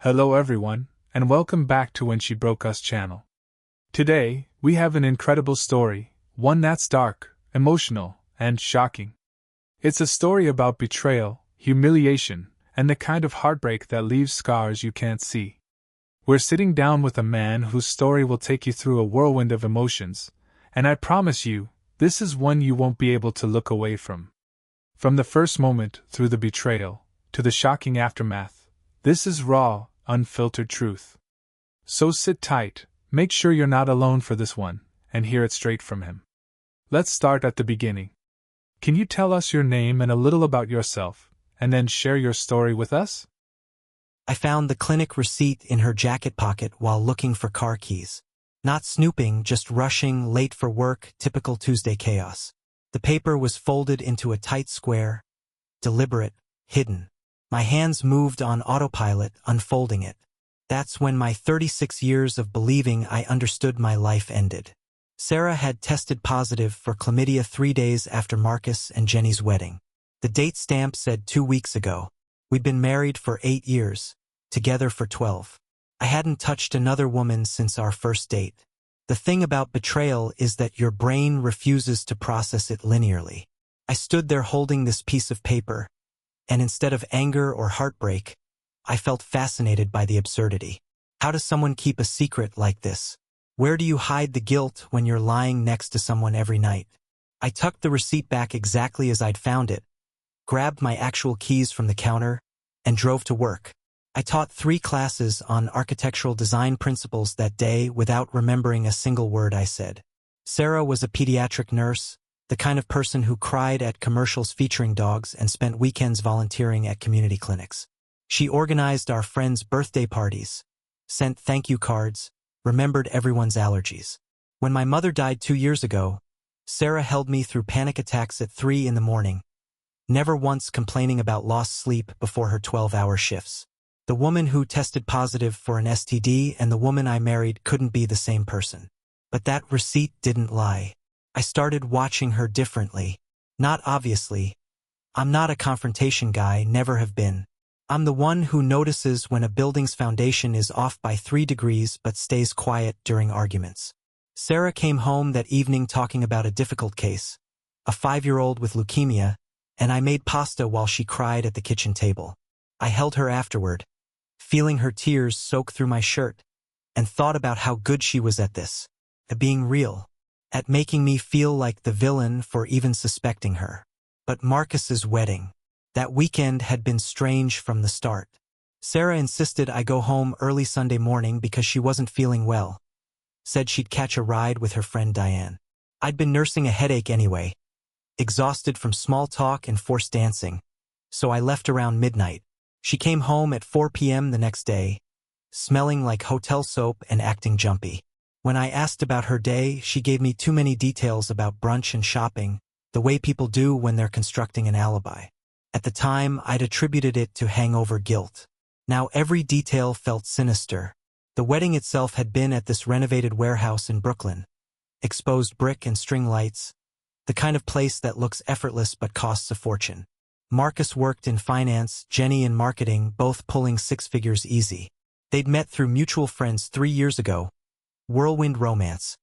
Hello everyone, and welcome back to When She Broke Us channel. Today, we have an incredible story, one that's dark, emotional, and shocking. It's a story about betrayal, humiliation, and the kind of heartbreak that leaves scars you can't see. We're sitting down with a man whose story will take you through a whirlwind of emotions, and I promise you, this is one you won't be able to look away from. From the first moment, through the betrayal, to the shocking aftermath, this is raw, unfiltered truth. So sit tight, make sure you're not alone for this one, and hear it straight from him. Let's start at the beginning. Can you tell us your name and a little about yourself, and then share your story with us? I found the clinic receipt in her jacket pocket while looking for car keys. Not snooping, just rushing, late for work, typical Tuesday chaos. The paper was folded into a tight square, deliberate, hidden. My hands moved on autopilot, unfolding it. That's when my 36 years of believing I understood my life ended. Sarah had tested positive for chlamydia 3 days after Marcus and Jenny's wedding. The date stamp said 2 weeks ago. We'd been married for 8 years, together for 12. I hadn't touched another woman since our first date. The thing about betrayal is that your brain refuses to process it linearly. I stood there holding this piece of paper, and instead of anger or heartbreak, I felt fascinated by the absurdity. How does someone keep a secret like this? Where do you hide the guilt when you're lying next to someone every night? I tucked the receipt back exactly as I'd found it, grabbed my actual keys from the counter, and drove to work. I taught 3 classes on architectural design principles that day without remembering a single word I said. Sarah was a pediatric nurse, the kind of person who cried at commercials featuring dogs and spent weekends volunteering at community clinics. She organized our friends' birthday parties, sent thank you cards, remembered everyone's allergies. When my mother died 2 years ago, Sarah held me through panic attacks at 3 in the morning, never once complaining about lost sleep before her 12-hour shifts. The woman who tested positive for an STD and the woman I married couldn't be the same person. But that receipt didn't lie. I started watching her differently. Not obviously. I'm not a confrontation guy, never have been. I'm the one who notices when a building's foundation is off by 3 degrees but stays quiet during arguments. Sarah came home that evening talking about a difficult case, a 5-year-old with leukemia, and I made pasta while she cried at the kitchen table. I held her afterward, feeling her tears soak through my shirt, and thought about how good she was at this, at being real, at making me feel like the villain for even suspecting her. But Marcus's wedding, that weekend had been strange from the start. Sarah insisted I go home early Sunday morning because she wasn't feeling well. Said she'd catch a ride with her friend Diane. I'd been nursing a headache anyway, exhausted from small talk and forced dancing, so I left around midnight. She came home at 4 p.m. the next day, smelling like hotel soap and acting jumpy. When I asked about her day, she gave me too many details about brunch and shopping, the way people do when they're constructing an alibi. At the time, I'd attributed it to hangover guilt. Now every detail felt sinister. The wedding itself had been at this renovated warehouse in Brooklyn. Exposed brick and string lights, the kind of place that looks effortless but costs a fortune. Marcus worked in finance, Jenny in marketing, both pulling 6 figures easy. They'd met through mutual friends 3 years ago. Whirlwind romance.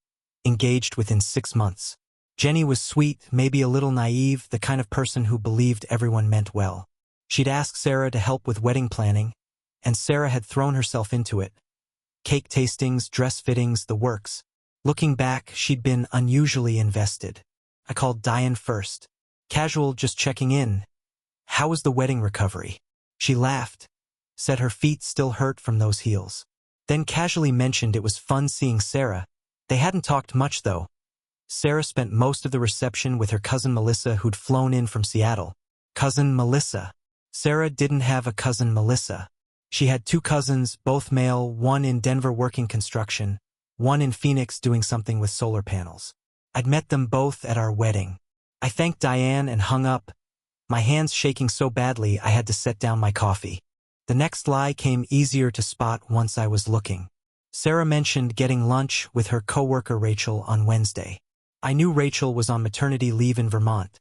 Engaged within 6 months. Jenny was sweet, maybe a little naive, the kind of person who believed everyone meant well. She'd asked Sarah to help with wedding planning, and Sarah had thrown herself into it. Cake tastings, dress fittings, the works. Looking back, she'd been unusually invested. I called Diane first. Casual, just checking in. How was the wedding recovery? She laughed, said her feet still hurt from those heels. Then casually mentioned it was fun seeing Sarah. They hadn't talked much though. Sarah spent most of the reception with her cousin Melissa, who'd flown in from Seattle. Cousin Melissa. Sarah didn't have a cousin Melissa. She had 2 cousins, both male, one in Denver working construction, one in Phoenix doing something with solar panels. I'd met them both at our wedding. I thanked Diane and hung up, my hands shaking so badly I had to set down my coffee. The next lie came easier to spot once I was looking. Sarah mentioned getting lunch with her coworker Rachel on Wednesday. I knew Rachel was on maternity leave in Vermont.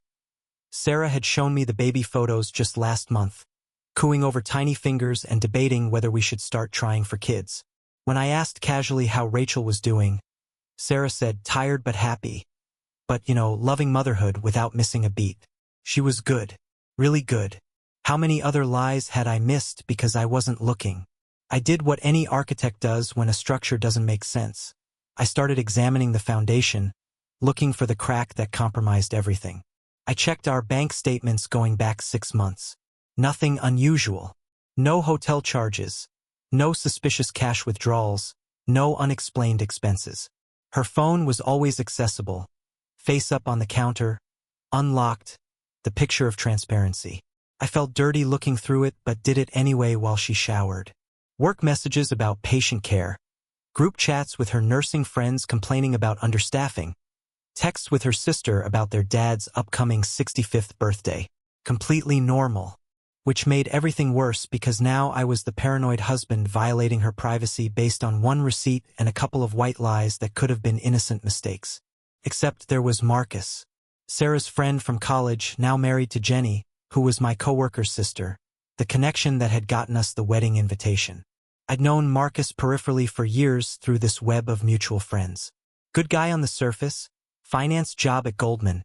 Sarah had shown me the baby photos just last month. cooing over tiny fingers and debating whether we should start trying for kids. When I asked casually how Rachel was doing, Sarah said tired but happy, but, loving motherhood without missing a beat. She was good. Really good. How many other lies had I missed because I wasn't looking? I did what any architect does when a structure doesn't make sense. I started examining the foundation, looking for the crack that compromised everything. I checked our bank statements going back 6 months. Nothing unusual. No hotel charges. No suspicious cash withdrawals. No unexplained expenses. Her phone was always accessible. Face up on the counter. Unlocked. The picture of transparency. I felt dirty looking through it but did it anyway while she showered. Work messages about patient care. Group chats with her nursing friends complaining about understaffing. Texts with her sister about their dad's upcoming 65th birthday. Completely normal. Which made everything worse because now I was the paranoid husband violating her privacy based on one receipt and a couple of white lies that could have been innocent mistakes. Except there was Marcus. Sarah's friend from college, now married to Jenny, who was my coworker's sister. The connection that had gotten us the wedding invitation. I'd known Marcus peripherally for years through this web of mutual friends. Good guy on the surface, finance job at Goldman.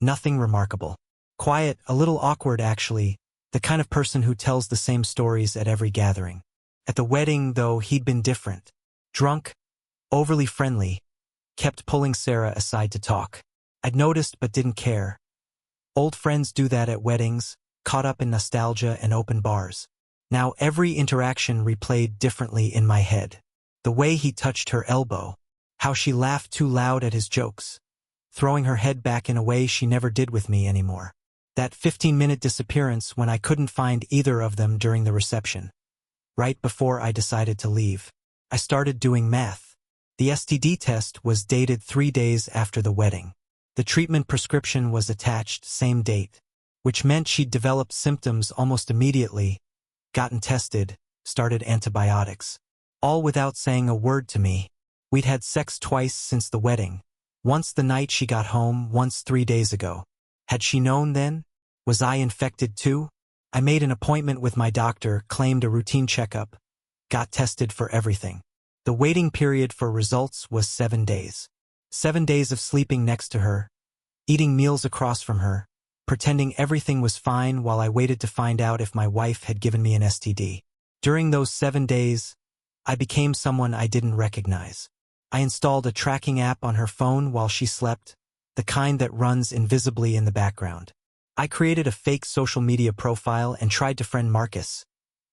Nothing remarkable. Quiet, a little awkward actually, the kind of person who tells the same stories at every gathering. At the wedding, though, he'd been different. Drunk, overly friendly, kept pulling Sarah aside to talk. I'd noticed but didn't care. Old friends do that at weddings, caught up in nostalgia and open bars. Now every interaction replayed differently in my head. The way he touched her elbow, how she laughed too loud at his jokes, throwing her head back in a way she never did with me anymore. That 15-minute disappearance when I couldn't find either of them during the reception. Right before I decided to leave, I started doing math. The STD test was dated 3 days after the wedding. The treatment prescription was attached same date, which meant she'd developed symptoms almost immediately, gotten tested, started antibiotics. All without saying a word to me. We'd had sex twice since the wedding. Once the night she got home, once 3 days ago. Had she known then? Was I infected too? I made an appointment with my doctor, claimed a routine checkup, got tested for everything. The waiting period for results was 7 days. 7 days of sleeping next to her, eating meals across from her, pretending everything was fine while I waited to find out if my wife had given me an STD. During those 7 days, I became someone I didn't recognize. I installed a tracking app on her phone while she slept, the kind that runs invisibly in the background. I created a fake social media profile and tried to friend Marcus.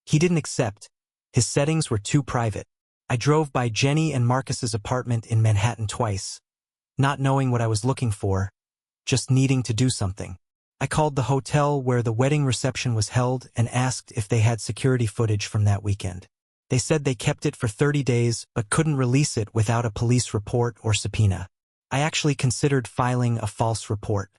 He didn't accept. His settings were too private. I drove by Jenny and Marcus's apartment in Manhattan twice, not knowing what I was looking for, just needing to do something. I called the hotel where the wedding reception was held and asked if they had security footage from that weekend. They said they kept it for 30 days but couldn't release it without a police report or subpoena. I actually considered filing a false report.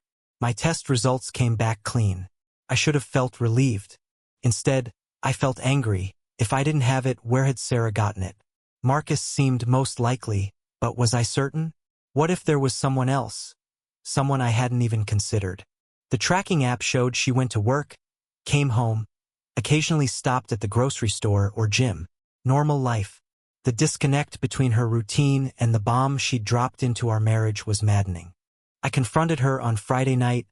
My test results came back clean. I should have felt relieved. Instead, I felt angry. If I didn't have it, where had Sarah gotten it? Marcus seemed most likely, but was I certain? What if there was someone else? Someone I hadn't even considered. The tracking app showed she went to work, came home, occasionally stopped at the grocery store or gym. Normal life. The disconnect between her routine and the bomb she'd dropped into our marriage was maddening. I confronted her on Friday night,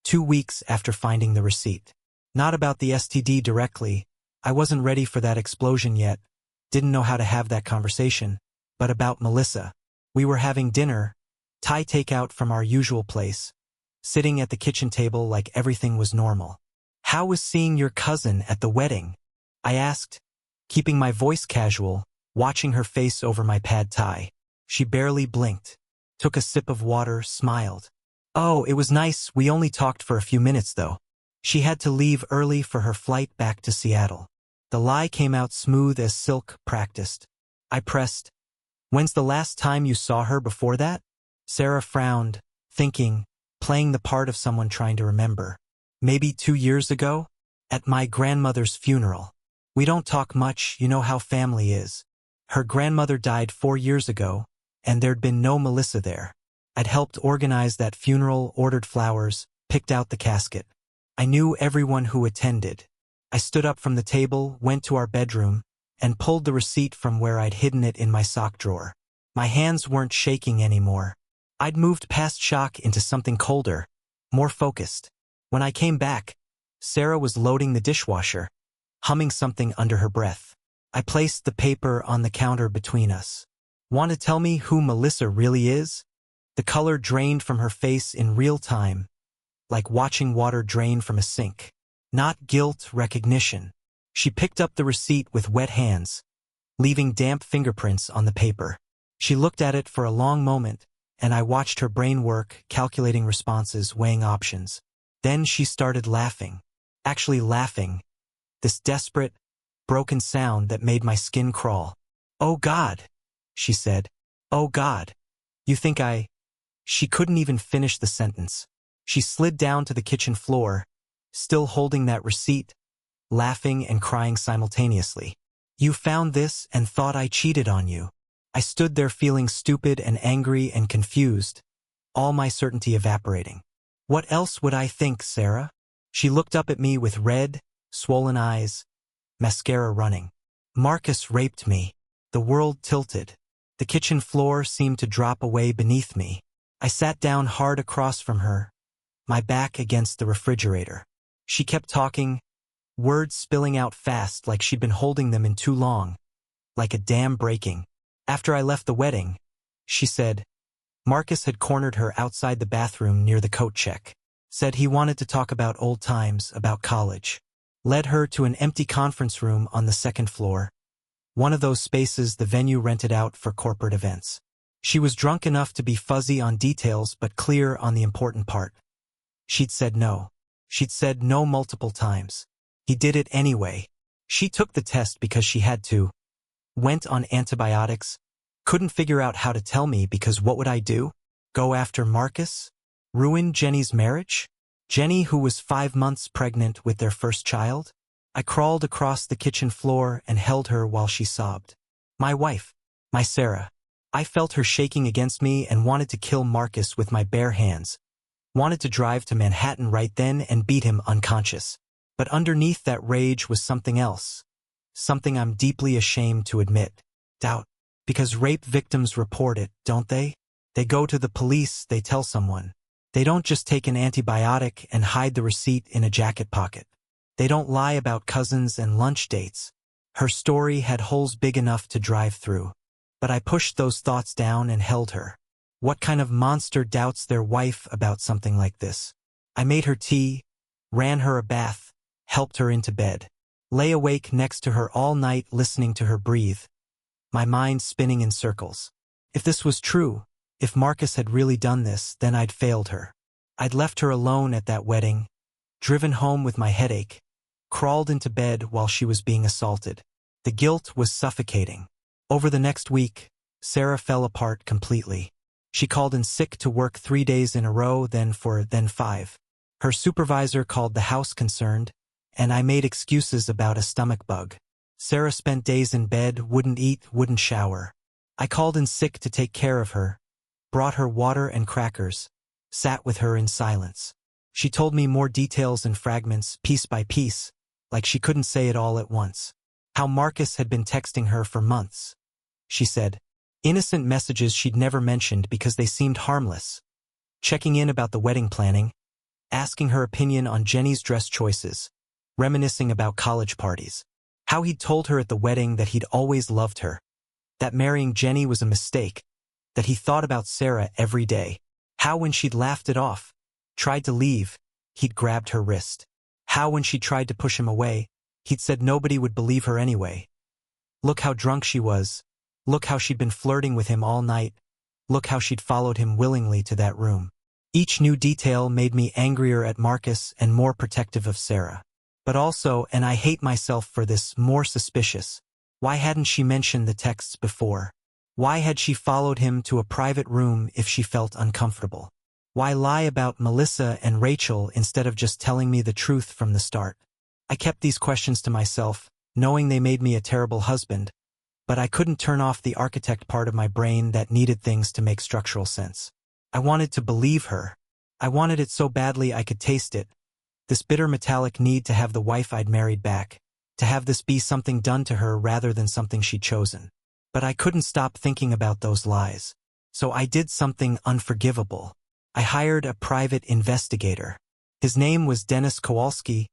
2 weeks after finding the receipt. Not about the STD directly. I wasn't ready for that explosion yet, didn't know how to have that conversation, but about Melissa. We were having dinner, Thai takeout from our usual place, sitting at the kitchen table like everything was normal. "How was seeing your cousin at the wedding?" I asked, keeping my voice casual, watching her face over my pad thai. She barely blinked, took a sip of water, smiled. "Oh, it was nice, we only talked for a few minutes though." She had to leave early for her flight back to Seattle. The lie came out smooth as silk, practiced. I pressed, "When's the last time you saw her before that?" Sarah frowned, thinking, playing the part of someone trying to remember. "Maybe 2 years ago? At my grandmother's funeral. We don't talk much, you know how family is. Her grandmother died 4 years ago, and there'd been no Melissa there. I'd helped organize that funeral, ordered flowers, picked out the casket. I knew everyone who attended. I stood up from the table, went to our bedroom, and pulled the receipt from where I'd hidden it in my sock drawer. My hands weren't shaking anymore. I'd moved past shock into something colder, more focused. When I came back, Sarah was loading the dishwasher, humming something under her breath. I placed the paper on the counter between us. Want to tell me who Melissa really is? The color drained from her face in real time, like watching water drain from a sink. Not guilt, recognition. She picked up the receipt with wet hands, leaving damp fingerprints on the paper. She looked at it for a long moment, and I watched her brain work, calculating responses, weighing options. Then she started laughing. Actually laughing. This desperate, broken sound that made my skin crawl. "Oh God," she said. "Oh God. You think I—" She couldn't even finish the sentence. She slid down to the kitchen floor, still holding that receipt, laughing and crying simultaneously. "You found this and thought I cheated on you." I stood there feeling stupid and angry and confused, all my certainty evaporating. "What else would I think, Sarah?" She looked up at me with red, swollen eyes, mascara running. "Marcus raped me." The world tilted. The kitchen floor seemed to drop away beneath me. I sat down hard across from her, my back against the refrigerator. She kept talking, words spilling out fast like she'd been holding them in too long, like a dam breaking. After I left the wedding, she said, Marcus had cornered her outside the bathroom near the coat check. Said he wanted to talk about old times, about college. Led her to an empty conference room on the second floor, one of those spaces the venue rented out for corporate events. She was drunk enough to be fuzzy on details but clear on the important part. She'd said no. She'd said no multiple times. He did it anyway. She took the test because she had to. Went on antibiotics. Couldn't figure out how to tell me because what would I do? Go after Marcus? Ruin Jenny's marriage? Jenny, who was 5 months pregnant with their first child? I crawled across the kitchen floor and held her while she sobbed. My wife. My Sarah. I felt her shaking against me and wanted to kill Marcus with my bare hands. Wanted to drive to Manhattan right then and beat him unconscious. But underneath that rage was something else. Something I'm deeply ashamed to admit. Doubt. Because rape victims report it, don't they? They go to the police, they tell someone. They don't just take an antibiotic and hide the receipt in a jacket pocket. They don't lie about cousins and lunch dates. Her story had holes big enough to drive through. But I pushed those thoughts down and held her. What kind of monster doubts their wife about something like this? I made her tea, ran her a bath, helped her into bed. Lay awake next to her all night listening to her breathe, my mind spinning in circles. If this was true, if Marcus had really done this, then I'd failed her. I'd left her alone at that wedding, driven home with my headache, crawled into bed while she was being assaulted. The guilt was suffocating. Over the next week, Sarah fell apart completely. She called in sick to work 3 days in a row, then 5. Her supervisor called the house concerned, and I made excuses about a stomach bug. Sarah spent days in bed, wouldn't eat, wouldn't shower. I called in sick to take care of her, brought her water and crackers, sat with her in silence. She told me more details and fragments, piece by piece, like she couldn't say it all at once. How Marcus had been texting her for months. She said, innocent messages she'd never mentioned because they seemed harmless. Checking in about the wedding planning, asking her opinion on Jenny's dress choices, reminiscing about college parties. How he'd told her at the wedding that he'd always loved her, that marrying Jenny was a mistake, that he thought about Sarah every day. How when she'd laughed it off, tried to leave, he'd grabbed her wrist. How when she tried to push him away, he'd said nobody would believe her anyway. Look how drunk she was. Look how she'd been flirting with him all night. Look how she'd followed him willingly to that room. Each new detail made me angrier at Marcus and more protective of Sarah. But also, and I hate myself for this, more suspicious. Why hadn't she mentioned the texts before? Why had she followed him to a private room if she felt uncomfortable? Why lie about Melissa and Rachel instead of just telling me the truth from the start? I kept these questions to myself, knowing they made me a terrible husband, but I couldn't turn off the architect part of my brain that needed things to make structural sense. I wanted to believe her. I wanted it so badly I could taste it, This bitter metallic need to have the wife I'd married back, to have this be something done to her rather than something she'd chosen. But I couldn't stop thinking about those lies. So I did something unforgivable. I hired a private investigator. His name was Dennis Kowalski,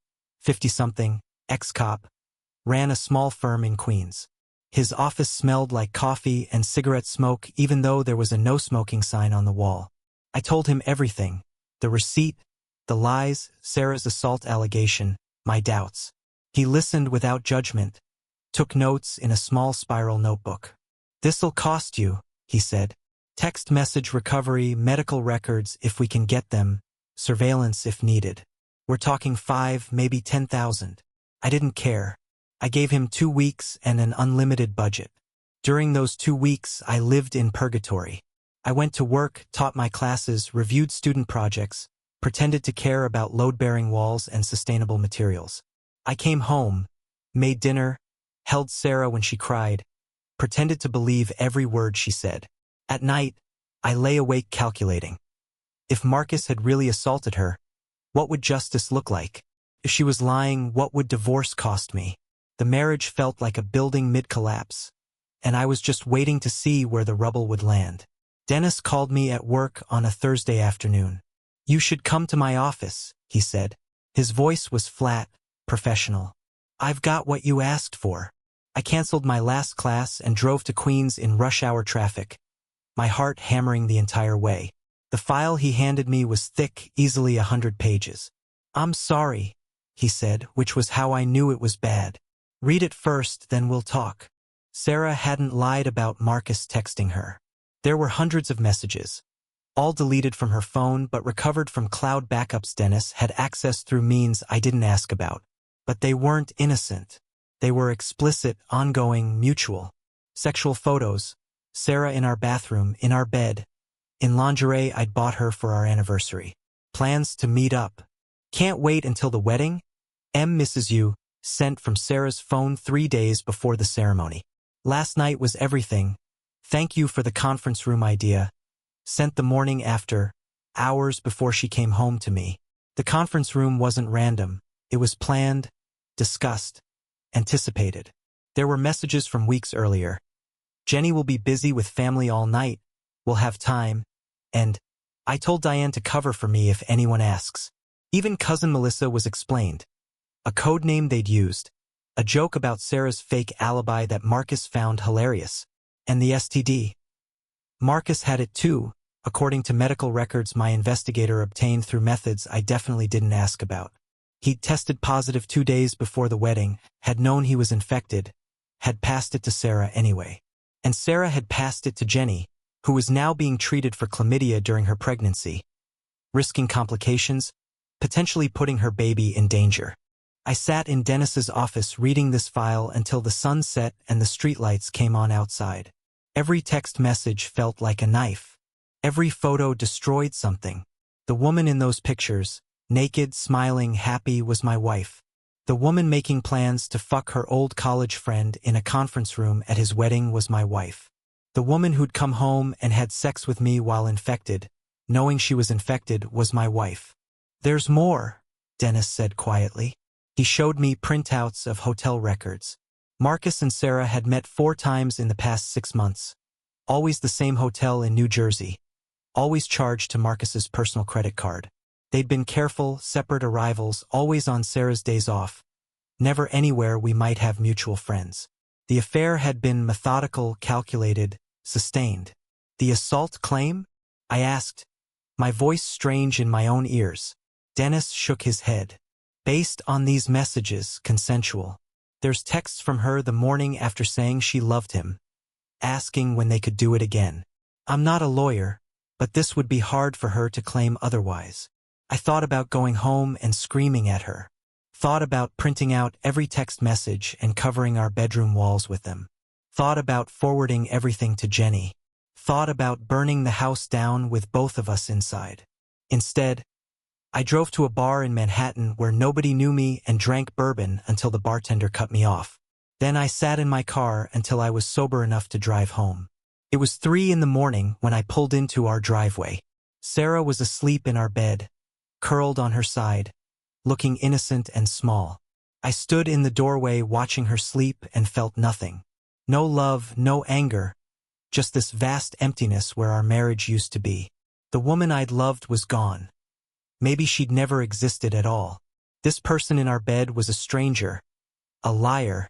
50-something, ex-cop, ran a small firm in Queens. His office smelled like coffee and cigarette smoke even though there was a no-smoking sign on the wall. I told him everything, the receipt, the lies, Sarah's assault allegation, my doubts. He listened without judgment, took notes in a small spiral notebook. "This'll cost you," he said. "Text message recovery, medical records if we can get them, surveillance if needed. We're talking 5, maybe 10,000. I didn't care. I gave him 2 weeks and an unlimited budget. During those 2 weeks, I lived in purgatory. I went to work, taught my classes, reviewed student projects, pretended to care about load-bearing walls and sustainable materials. I came home, made dinner, held Sarah when she cried, pretended to believe every word she said. At night, I lay awake calculating. If Marcus had really assaulted her, what would justice look like? If she was lying, what would divorce cost me? The marriage felt like a building mid-collapse, and I was just waiting to see where the rubble would land. Dennis called me at work on a Thursday afternoon. "You should come to my office," he said. His voice was flat, professional. "I've got what you asked for." I canceled my last class and drove to Queens in rush-hour traffic, my heart hammering the entire way. The file he handed me was thick, easily 100 pages. "I'm sorry," he said, which was how I knew it was bad. "Read it first, then we'll talk." Sarah hadn't lied about Marcus texting her. There were hundreds of messages, all deleted from her phone but recovered from cloud backups Dennis had access through means I didn't ask about. But they weren't innocent. They were explicit, ongoing, mutual. Sexual photos, Sarah in our bathroom, in our bed, in lingerie I'd bought her for our anniversary. Plans to meet up. "Can't wait until the wedding? M misses you," sent from Sarah's phone 3 days before the ceremony. "Last night was everything. Thank you for the conference room idea," sent the morning after, hours before she came home to me. The conference room wasn't random. It was planned, discussed, anticipated. There were messages from weeks earlier. "Jenny will be busy with family all night. We'll have time." And, "I told Diane to cover for me if anyone asks." Even cousin Melissa was explained. A code name they'd used. A joke about Sarah's fake alibi that Marcus found hilarious. And the STD. Marcus had it too, according to medical records my investigator obtained through methods I definitely didn't ask about. He'd tested positive 2 days before the wedding, had known he was infected, had passed it to Sarah anyway. And Sarah had passed it to Jenny, who was now being treated for chlamydia during her pregnancy, risking complications, potentially putting her baby in danger. I sat in Dennis's office reading this file until the sun set and the streetlights came on outside. Every text message felt like a knife. Every photo destroyed something. The woman in those pictures, naked, smiling, happy, was my wife. The woman making plans to fuck her old college friend in a conference room at his wedding was my wife. The woman who'd come home and had sex with me while infected, knowing she was infected, was my wife. "There's more," Dennis said quietly. He showed me printouts of hotel records. Marcus and Sarah had met 4 times in the past 6 months. Always the same hotel in New Jersey. Always charged to Marcus's personal credit card. They'd been careful, separate arrivals, always on Sarah's days off. Never anywhere we might have mutual friends. The affair had been methodical, calculated, sustained. "The assault claim?" I asked, my voice strange in my own ears. Dennis shook his head. "Based on these messages, consensual. There's texts from her the morning after saying she loved him, asking when they could do it again. I'm not a lawyer, but this would be hard for her to claim otherwise. I thought about going home and screaming at her. Thought about printing out every text message and covering our bedroom walls with them. Thought about forwarding everything to Jenny. Thought about burning the house down with both of us inside. Instead, I drove to a bar in Manhattan where nobody knew me and drank bourbon until the bartender cut me off. Then I sat in my car until I was sober enough to drive home. It was 3 in the morning when I pulled into our driveway. Sarah was asleep in our bed, curled on her side, looking innocent and small. I stood in the doorway watching her sleep and felt nothing. No love, no anger, just this vast emptiness where our marriage used to be. The woman I'd loved was gone. Maybe she'd never existed at all. This person in our bed was a stranger, a liar,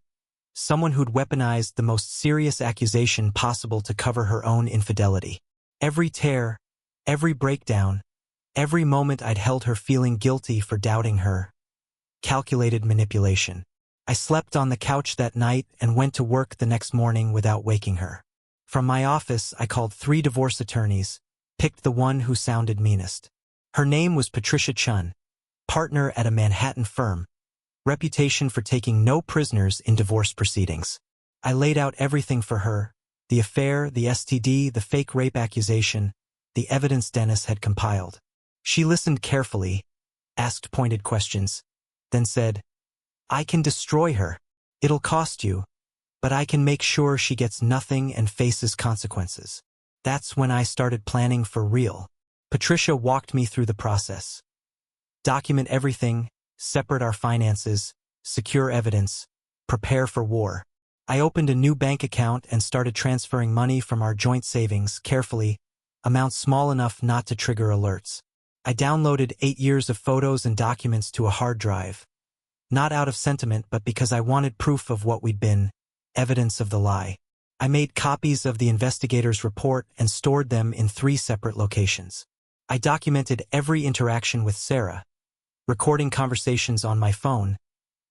someone who'd weaponized the most serious accusation possible to cover her own infidelity. Every tear, every breakdown, every moment I'd held her feeling guilty for doubting her. Calculated manipulation. I slept on the couch that night and went to work the next morning without waking her. From my office, I called 3 divorce attorneys, picked the one who sounded meanest. Her name was Patricia Chun, partner at a Manhattan firm, reputation for taking no prisoners in divorce proceedings. I laid out everything for her, the affair, the STD, the fake rape accusation, the evidence Dennis had compiled. She listened carefully, asked pointed questions, then said, "I can destroy her. It'll cost you, but I can make sure she gets nothing and faces consequences." That's when I started planning for real. Patricia walked me through the process. Document everything, separate our finances, secure evidence, prepare for war. I opened a new bank account and started transferring money from our joint savings carefully, amounts small enough not to trigger alerts. I downloaded 8 years of photos and documents to a hard drive. Not out of sentiment, but because I wanted proof of what we'd been, evidence of the lie. I made copies of the investigator's report and stored them in 3 separate locations. I documented every interaction with Sarah, recording conversations on my phone,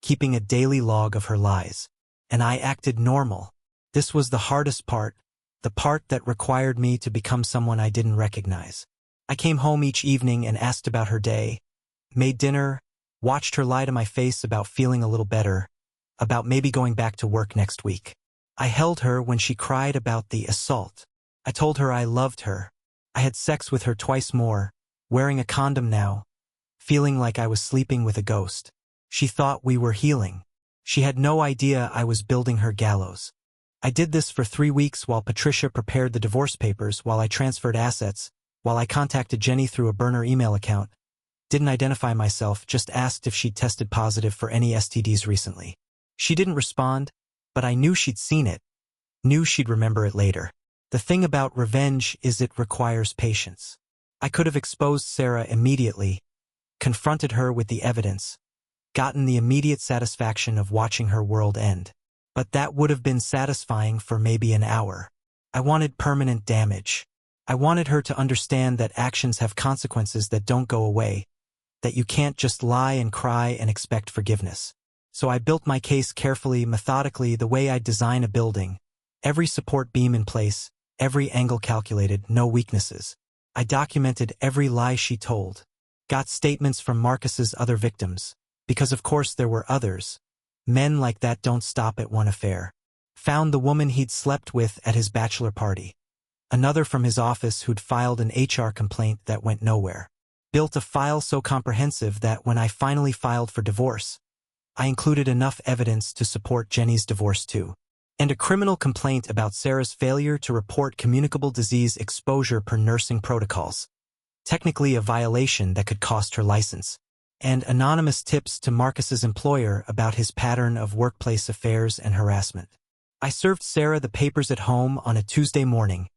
keeping a daily log of her lies. And I acted normal. This was the hardest part, the part that required me to become someone I didn't recognize. I came home each evening and asked about her day, made dinner, watched her lie to my face about feeling a little better, about maybe going back to work next week. I held her when she cried about the assault. I told her I loved her. I had sex with her twice more, wearing a condom now, feeling like I was sleeping with a ghost. She thought we were healing. She had no idea I was building her gallows. I did this for 3 weeks while Patricia prepared the divorce papers, while I transferred assets, while I contacted Jenny through a burner email account. Didn't identify myself, just asked if she'd tested positive for any STDs recently. She didn't respond, but I knew she'd seen it, knew she'd remember it later. The thing about revenge is it requires patience. I could have exposed Sarah immediately, confronted her with the evidence, gotten the immediate satisfaction of watching her world end. But that would have been satisfying for maybe an hour. I wanted permanent damage. I wanted her to understand that actions have consequences that don't go away, that you can't just lie and cry and expect forgiveness. So I built my case carefully, methodically, the way I'd design a building. Every support beam in place, every angle calculated, no weaknesses. I documented every lie she told. Got statements from Marcus's other victims, because of course there were others. Men like that don't stop at one affair. Found the woman he'd slept with at his bachelor party. Another from his office who'd filed an HR complaint that went nowhere. Built a file so comprehensive that when I finally filed for divorce, I included enough evidence to support Jenny's divorce too. And a criminal complaint about Sarah's failure to report communicable disease exposure per nursing protocols. Technically a violation that could cost her license. And anonymous tips to Marcus's employer about his pattern of workplace affairs and harassment. I served Sarah the papers at home on a Tuesday morning,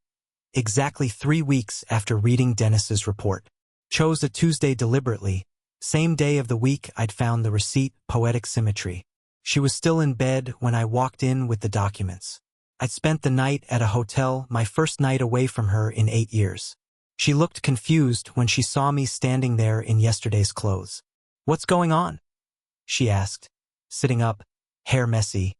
exactly 3 weeks after reading Dennis's report. Chose a Tuesday deliberately, same day of the week I'd found the receipt, poetic symmetry. She was still in bed when I walked in with the documents. I'd spent the night at a hotel, my first night away from her in 8 years. She looked confused when she saw me standing there in yesterday's clothes. "What's going on?" she asked, sitting up, hair messy,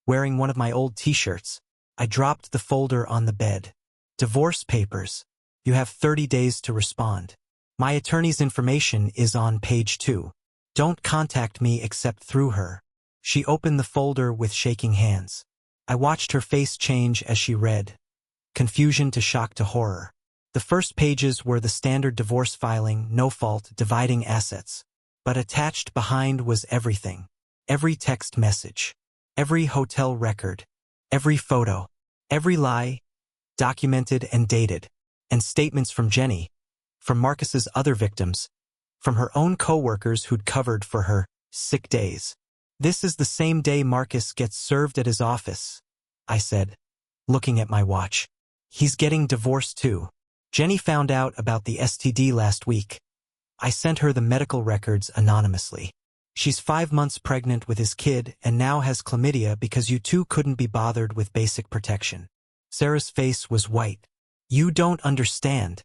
wearing one of my old t-shirts. I dropped the folder on the bed. "Divorce papers. You have 30 days to respond. My attorney's information is on page 2. Don't contact me except through her." She opened the folder with shaking hands. I watched her face change as she read. Confusion to shock to horror. The first pages were the standard divorce filing, no fault, dividing assets. But attached behind was everything. Every text message. Every hotel record. Every photo. Every lie. Documented and dated. And statements from Jenny. From Marcus's other victims. from her own coworkers who'd covered for her sick days. "This is the same day Marcus gets served at his office," I said, looking at my watch. "He's getting divorced too. Jenny found out about the STD last week. I sent her the medical records anonymously. She's 5 months pregnant with his kid and now has chlamydia because you two couldn't be bothered with basic protection." Sarah's face was white. "You don't understand.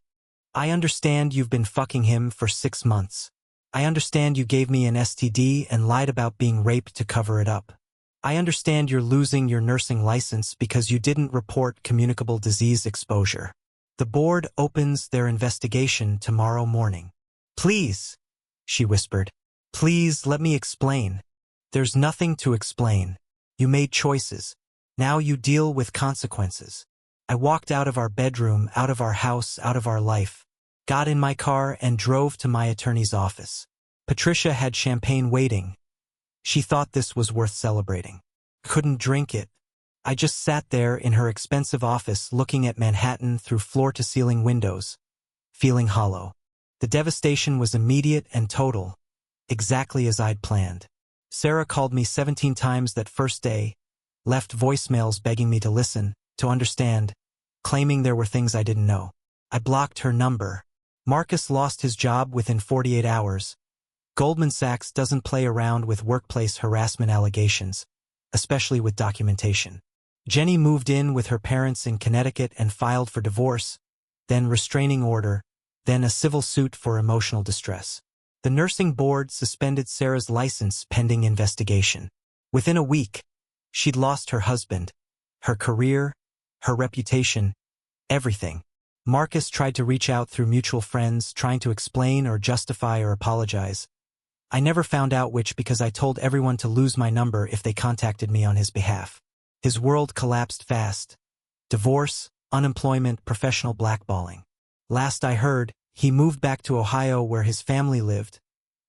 I understand you've been fucking him for 6 months. I understand you gave me an STD and lied about being raped to cover it up. I understand you're losing your nursing license because you didn't report communicable disease exposure. The board opens their investigation tomorrow morning. Please," she whispered. "Please let me explain. There's nothing to explain. You made choices. Now you deal with consequences." I walked out of our bedroom, out of our house, out of our life, got in my car and drove to my attorney's office. Patricia had champagne waiting. She thought this was worth celebrating. Couldn't drink it. I just sat there in her expensive office looking at Manhattan through floor-to-ceiling windows, feeling hollow. The devastation was immediate and total, exactly as I'd planned. Sarah called me 17 times that first day, left voicemails begging me to listen, to understand, claiming there were things I didn't know. I blocked her number. Marcus lost his job within 48 hours. Goldman Sachs doesn't play around with workplace harassment allegations, especially with documentation. Jenny moved in with her parents in Connecticut and filed for divorce, then restraining order, then a civil suit for emotional distress. The nursing board suspended Sarah's license pending investigation. Within a week, she'd lost her husband, her career, her reputation, everything. Marcus tried to reach out through mutual friends, trying to explain or justify or apologize. I never found out which because I told everyone to lose my number if they contacted me on his behalf. His world collapsed fast. Divorce, unemployment, professional blackballing. Last I heard, he moved back to Ohio where his family lived,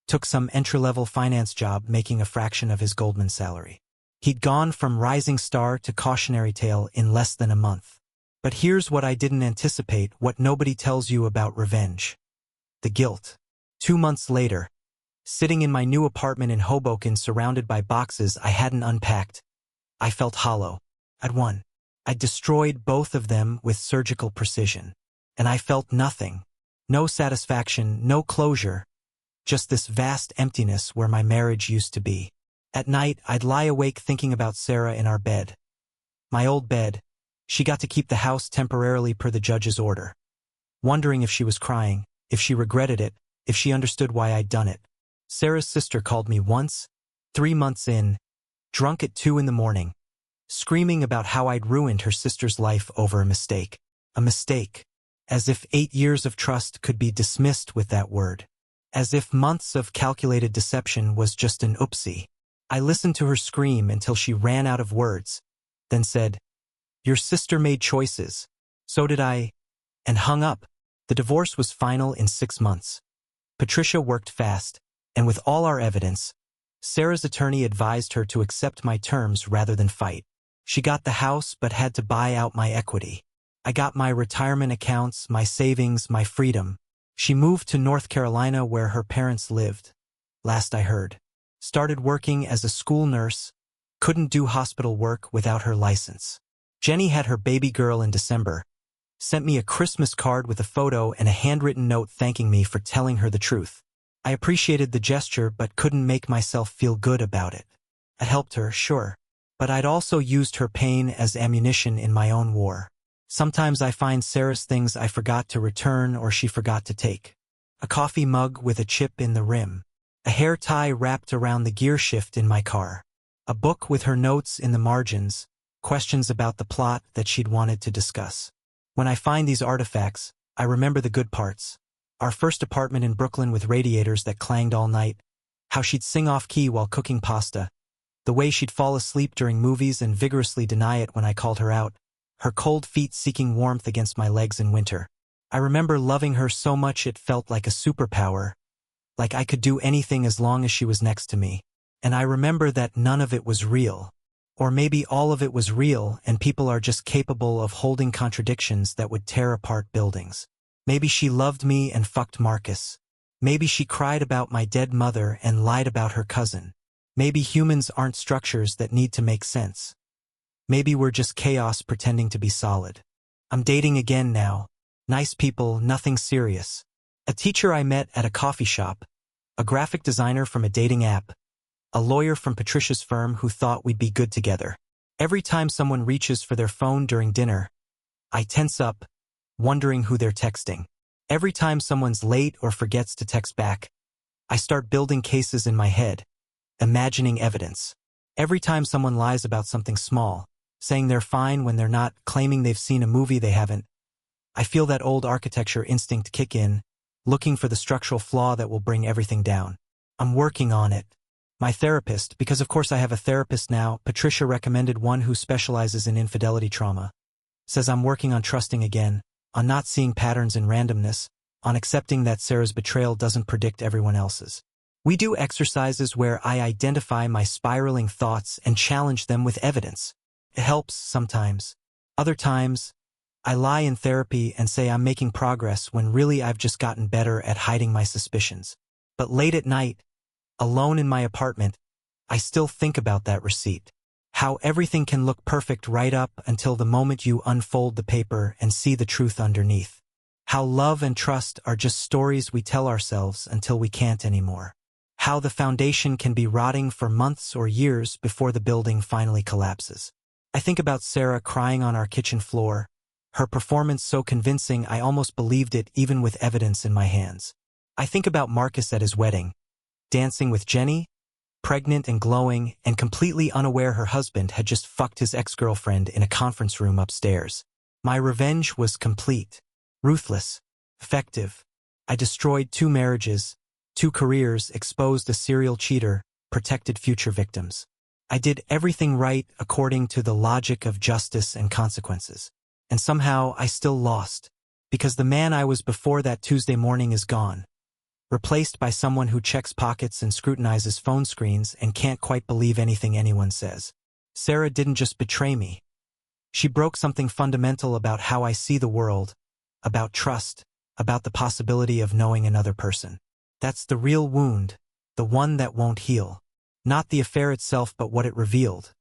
took some entry-level finance job making a fraction of his Goldman salary. He'd gone from rising star to cautionary tale in less than a month. But here's what I didn't anticipate, what nobody tells you about revenge. The guilt. 2 months later, sitting in my new apartment in Hoboken surrounded by boxes I hadn't unpacked, I felt hollow. I'd won. I'd destroyed both of them with surgical precision. And I felt nothing. No satisfaction, no closure. Just this vast emptiness where my marriage used to be. At night, I'd lie awake thinking about Sarah in our bed. My old bed. She got to keep the house temporarily per the judge's order. Wondering if she was crying, if she regretted it, if she understood why I'd done it. Sarah's sister called me once, 3 months in, drunk at 2 in the morning, screaming about how I'd ruined her sister's life over a mistake. A mistake. As if 8 years of trust could be dismissed with that word. As if months of calculated deception was just an oopsie. I listened to her scream until she ran out of words, then said, "Your sister made choices. So did I," and hung up. The divorce was final in 6 months. Patricia worked fast, and with all our evidence, Sarah's attorney advised her to accept my terms rather than fight. She got the house but had to buy out my equity. I got my retirement accounts, my savings, my freedom. She moved to North Carolina where her parents lived, last I heard. Started working as a school nurse, couldn't do hospital work without her license. Jenny had her baby girl in December, sent me a Christmas card with a photo and a handwritten note thanking me for telling her the truth. I appreciated the gesture but couldn't make myself feel good about it. I helped her, sure, but I'd also used her pain as ammunition in my own war. Sometimes I find Sarah's things I forgot to return or she forgot to take. A coffee mug with a chip in the rim. A hair tie wrapped around the gear shift in my car. A book with her notes in the margins, questions about the plot that she'd wanted to discuss. When I find these artifacts, I remember the good parts. Our first apartment in Brooklyn with radiators that clanged all night. How she'd sing off-key while cooking pasta. The way she'd fall asleep during movies and vigorously deny it when I called her out. Her cold feet seeking warmth against my legs in winter. I remember loving her so much it felt like a superpower. Like I could do anything as long as she was next to me. And I remember that none of it was real. Or maybe all of it was real and people are just capable of holding contradictions that would tear apart buildings. Maybe she loved me and fucked Marcus. Maybe she cried about my dead mother and lied about her cousin. Maybe humans aren't structures that need to make sense. Maybe we're just chaos pretending to be solid. I'm dating again now. Nice people, nothing serious. A teacher I met at a coffee shop, a graphic designer from a dating app, a lawyer from Patricia's firm who thought we'd be good together. Every time someone reaches for their phone during dinner, I tense up, wondering who they're texting. Every time someone's late or forgets to text back, I start building cases in my head, imagining evidence. Every time someone lies about something small, saying they're fine when they're not, claiming they've seen a movie they haven't, I feel that old architecture instinct kick in, looking for the structural flaw that will bring everything down. I'm working on it. My therapist, because of course I have a therapist now, Patricia recommended one who specializes in infidelity trauma, says I'm working on trusting again, on not seeing patterns in randomness, on accepting that Sarah's betrayal doesn't predict everyone else's. We do exercises where I identify my spiraling thoughts and challenge them with evidence. It helps sometimes. Other times, I lie in therapy and say I'm making progress when really I've just gotten better at hiding my suspicions. But late at night, alone in my apartment, I still think about that receipt. How everything can look perfect right up until the moment you unfold the paper and see the truth underneath. How love and trust are just stories we tell ourselves until we can't anymore. How the foundation can be rotting for months or years before the building finally collapses. I think about Sarah crying on our kitchen floor, her performance so convincing I almost believed it even with evidence in my hands. I think about Marcus at his wedding, dancing with Jenny, pregnant and glowing and completely unaware her husband had just fucked his ex-girlfriend in a conference room upstairs. My revenge was complete, ruthless, effective. I destroyed 2 marriages, 2 careers, exposed a serial cheater, protected future victims. I did everything right according to the logic of justice and consequences. And somehow I still lost, because the man I was before that Tuesday morning is gone, replaced by someone who checks pockets and scrutinizes phone screens and can't quite believe anything anyone says. Sarah didn't just betray me. She broke something fundamental about how I see the world, about trust, about the possibility of knowing another person. That's the real wound, the one that won't heal. Not the affair itself but what it revealed.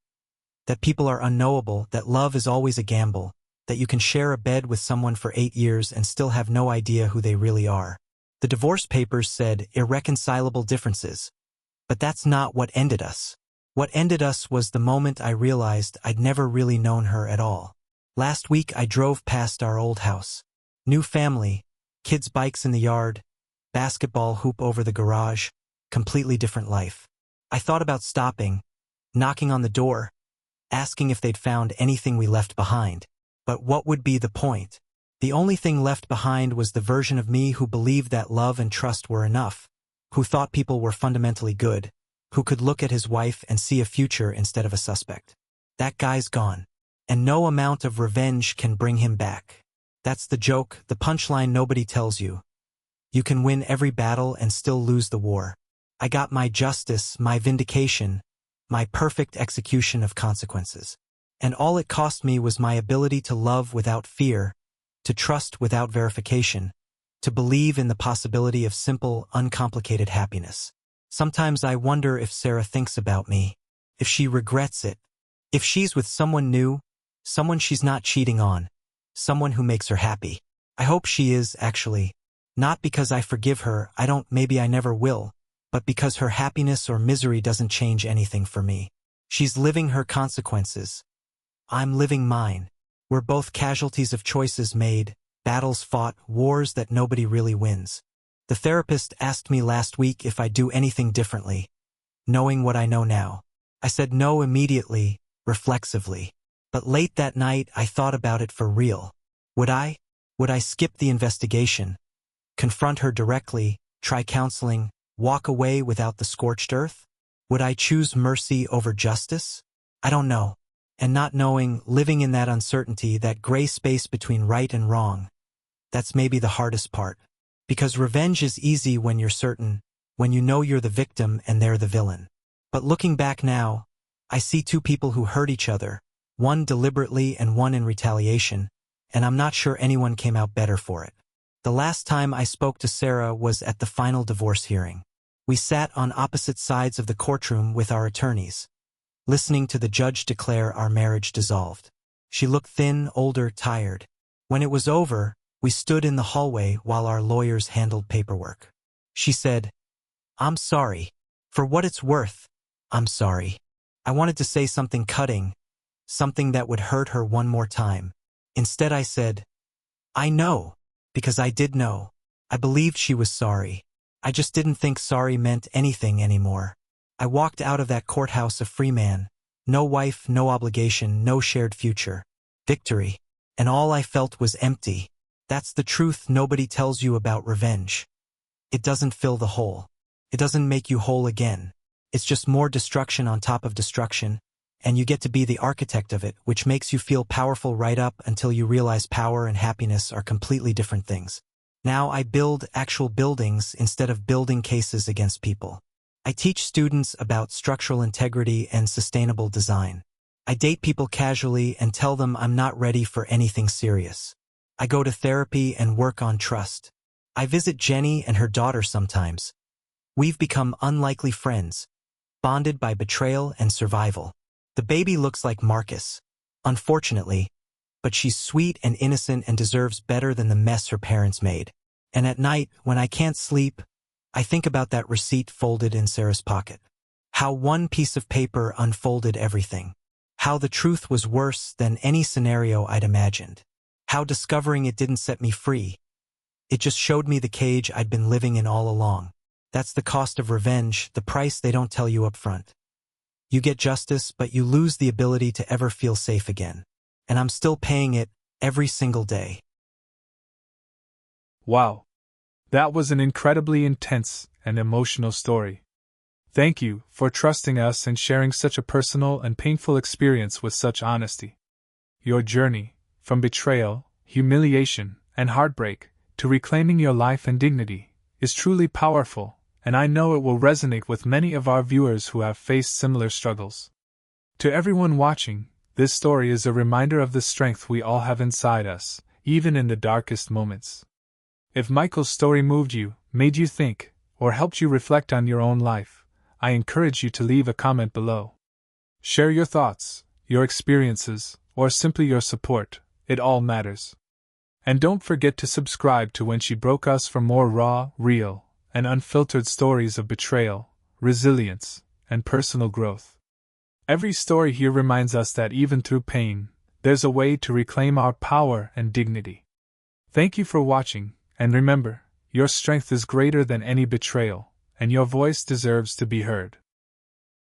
That people are unknowable, that love is always a gamble, that you can share a bed with someone for 8 years and still have no idea who they really are. The divorce papers said irreconcilable differences. But that's not what ended us. What ended us was the moment I realized I'd never really known her at all. Last week I drove past our old house. New family, kids' bikes in the yard, basketball hoop over the garage, completely different life. I thought about stopping, knocking on the door, asking if they'd found anything we left behind. But what would be the point? The only thing left behind was the version of me who believed that love and trust were enough, who thought people were fundamentally good, who could look at his wife and see a future instead of a suspect. That guy's gone, and no amount of revenge can bring him back. That's the joke, the punchline nobody tells you. You can win every battle and still lose the war. I got my justice, my vindication, my perfect execution of consequences. And all it cost me was my ability to love without fear, to trust without verification, to believe in the possibility of simple, uncomplicated happiness. Sometimes I wonder if Sarah thinks about me, if she regrets it, if she's with someone new, someone she's not cheating on, someone who makes her happy. I hope she is, actually. Not because I forgive her, maybe I never will, but because her happiness or misery doesn't change anything for me. She's living her consequences. I'm living mine. We're both casualties of choices made, battles fought, wars that nobody really wins. The therapist asked me last week if I'd do anything differently, knowing what I know now. I said no immediately, reflexively. But late that night I thought about it for real. Would I? Would I skip the investigation? Confront her directly, try counseling, walk away without the scorched earth? Would I choose mercy over justice? I don't know. And not knowing, living in that uncertainty, that gray space between right and wrong, that's maybe the hardest part. Because revenge is easy when you're certain, when you know you're the victim and they're the villain. But looking back now, I see 2 people who hurt each other, one deliberately and one in retaliation, and I'm not sure anyone came out better for it. The last time I spoke to Sarah was at the final divorce hearing. We sat on opposite sides of the courtroom with our attorneys, listening to the judge declare our marriage dissolved. She looked thin, older, tired. When it was over, we stood in the hallway while our lawyers handled paperwork. She said, "I'm sorry. For what it's worth, I'm sorry." I wanted to say something cutting, something that would hurt her one more time. Instead I said, "I know," because I did know. I believed she was sorry. I just didn't think sorry meant anything anymore. I walked out of that courthouse a free man. No wife, no obligation, no shared future. Victory. And all I felt was empty. That's the truth nobody tells you about revenge. It doesn't fill the hole. It doesn't make you whole again. It's just more destruction on top of destruction, and you get to be the architect of it, which makes you feel powerful right up until you realize power and happiness are completely different things. Now I build actual buildings instead of building cases against people. I teach students about structural integrity and sustainable design. I date people casually and tell them I'm not ready for anything serious. I go to therapy and work on trust. I visit Jenny and her daughter sometimes. We've become unlikely friends, bonded by betrayal and survival. The baby looks like Marcus, unfortunately, but she's sweet and innocent and deserves better than the mess her parents made. And at night, when I can't sleep, I think about that receipt folded in Sarah's pocket. How one piece of paper unfolded everything. How the truth was worse than any scenario I'd imagined. How discovering it didn't set me free. It just showed me the cage I'd been living in all along. That's the cost of revenge, the price they don't tell you up front. You get justice, but you lose the ability to ever feel safe again. And I'm still paying it every single day. Wow. That was an incredibly intense and emotional story. Thank you for trusting us and sharing such a personal and painful experience with such honesty. Your journey, from betrayal, humiliation, and heartbreak, to reclaiming your life and dignity, is truly powerful, and I know it will resonate with many of our viewers who have faced similar struggles. To everyone watching, this story is a reminder of the strength we all have inside us, even in the darkest moments. If Michael's story moved you, made you think, or helped you reflect on your own life, I encourage you to leave a comment below. Share your thoughts, your experiences, or simply your support, it all matters. And don't forget to subscribe to When She Broke Us for more raw, real, and unfiltered stories of betrayal, resilience, and personal growth. Every story here reminds us that even through pain, there's a way to reclaim our power and dignity. Thank you for watching, and remember, your strength is greater than any betrayal, and your voice deserves to be heard.